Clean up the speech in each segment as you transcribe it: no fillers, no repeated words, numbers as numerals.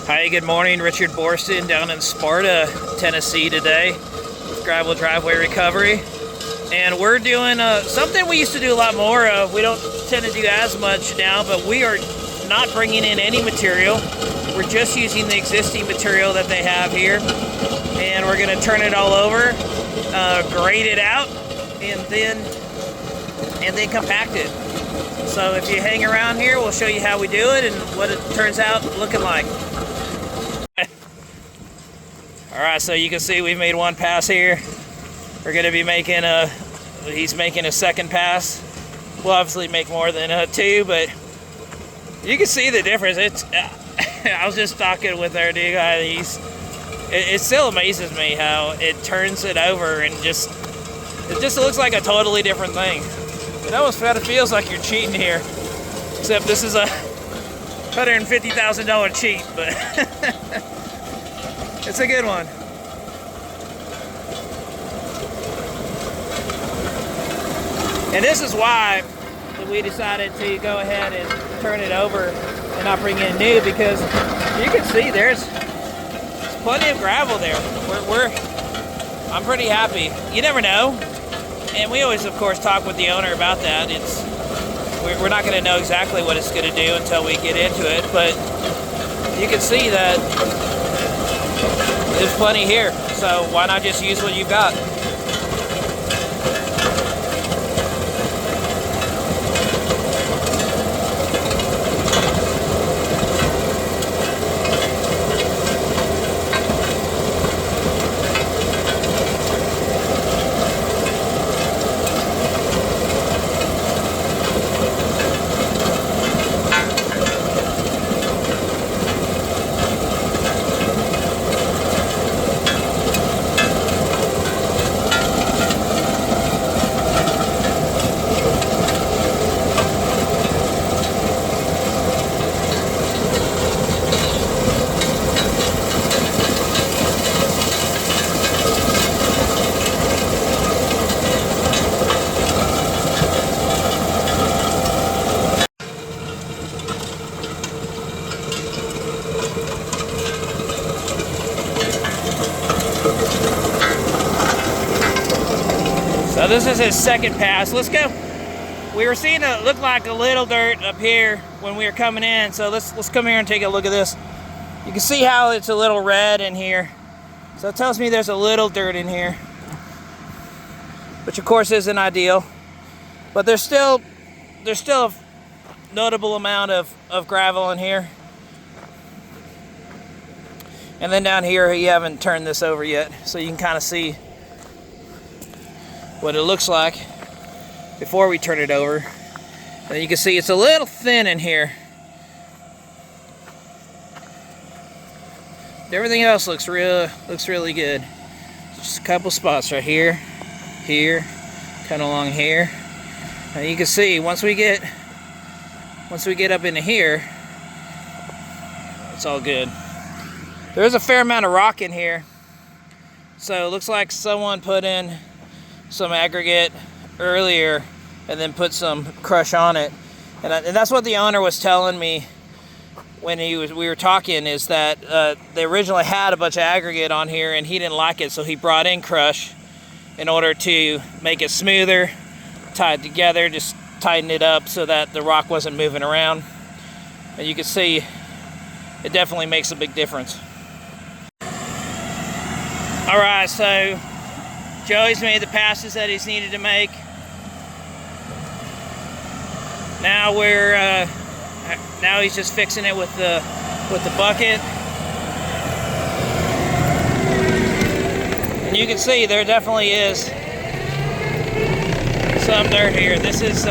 Hi, good morning. Richard Borston down in Sparta, Tennessee today with gravel driveway recovery. And we're doing something we used to do a lot more of. We don't tend to do as much now, but we are not bringing in any material. We're just using the existing material that they have here. And we're going to turn it all over, grade it out, and then compact it. So if you hang around here, we'll show you how we do it and what it turns out looking like. Alright, so you can see we've made one pass here. We're going to be making he's making a second pass. We'll obviously make more than two, but you can see the difference. It's I was just talking with our new guy. It still amazes me how it turns it over and it just looks like a totally different thing. It almost kind of feels like you're cheating here, except this is a $150,000 cheat, but it's a good one. And this is why we decided to go ahead and turn it over and not bring in new, because you can see there's plenty of gravel there. I'm pretty happy. You never know. And we always, of course, talk with the owner about that. We're not going to know exactly what it's going to do until we get into it, but you can see that there's plenty here. So why not just use what you've got? So this is his second pass. Let's go. We were seeing it look like a little dirt up here when we were coming in. So let's come here and take a look at this. You can see how it's a little red in here. So it tells me there's a little dirt in here, which of course isn't ideal. But there's still a notable amount of gravel in here. And then down here, you haven't turned this over yet, so you can kind of see what it looks like before we turn it over. And you can see it's a little thin in here. Everything else looks really good. Just a couple spots right here, kind of along here. And you can see once we get up into here, it's all good. There's a fair amount of rock in here, so it looks like someone put in some aggregate earlier and then put some crush on it, and that's what the owner was telling me when we were talking, is that they originally had a bunch of aggregate on here and he didn't like it, so he brought in crush in order to make it smoother, tie it together, just tighten it up so that the rock wasn't moving around. And you can see it definitely makes a big difference. Alright, so Joey's made the passes that he's needed to make. Now now he's just fixing it with the bucket. And you can see there definitely is some dirt here. This is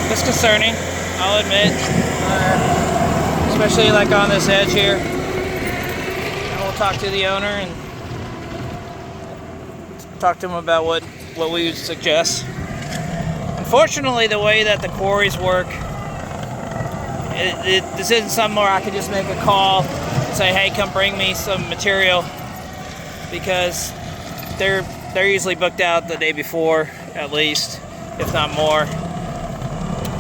it's concerning, I'll admit, especially like on this edge here. And we'll talk to the owner and talk to him about what we would suggest. Unfortunately, the way that the quarries work, this isn't something where I could just make a call and say, hey, come bring me some material, because they're usually booked out the day before, at least, if not more.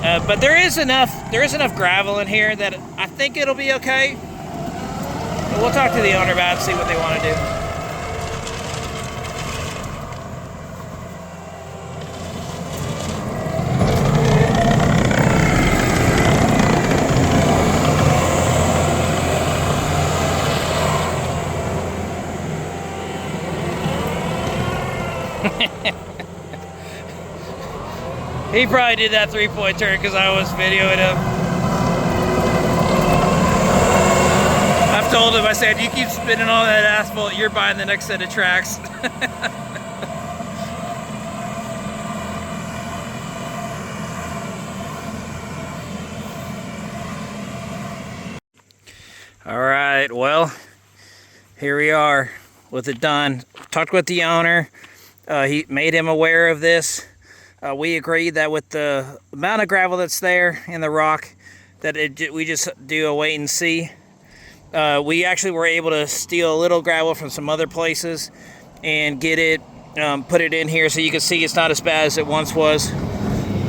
But there is enough there is enough gravel in here that I think it'll be okay. But we'll talk to the owner about it and see what they want to do. He probably did that 3-point turn because I was videoing him. I've told him, I said, you keep spinning all that asphalt, you're buying the next set of tracks. All right, well, here we are with it done. Talked with the owner. He made him aware of this. We agreed that with the amount of gravel that's there in the rock, that we just do a wait and see. We actually were able to steal a little gravel from some other places and get it, put it in here so you can see it's not as bad as it once was.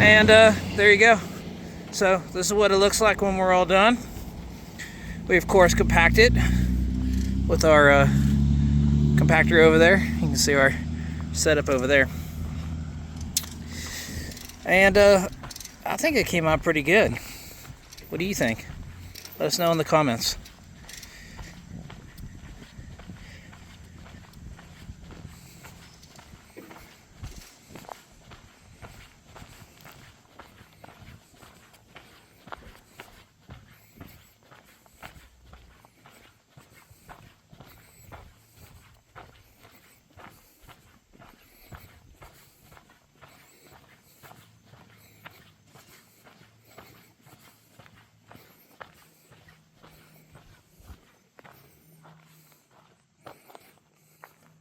And there you go. So this is what it looks like when we're all done. We of course compact it with our compactor over there. You can see our setup over there. And I think it came out pretty good. What do you think? Let us know in the comments.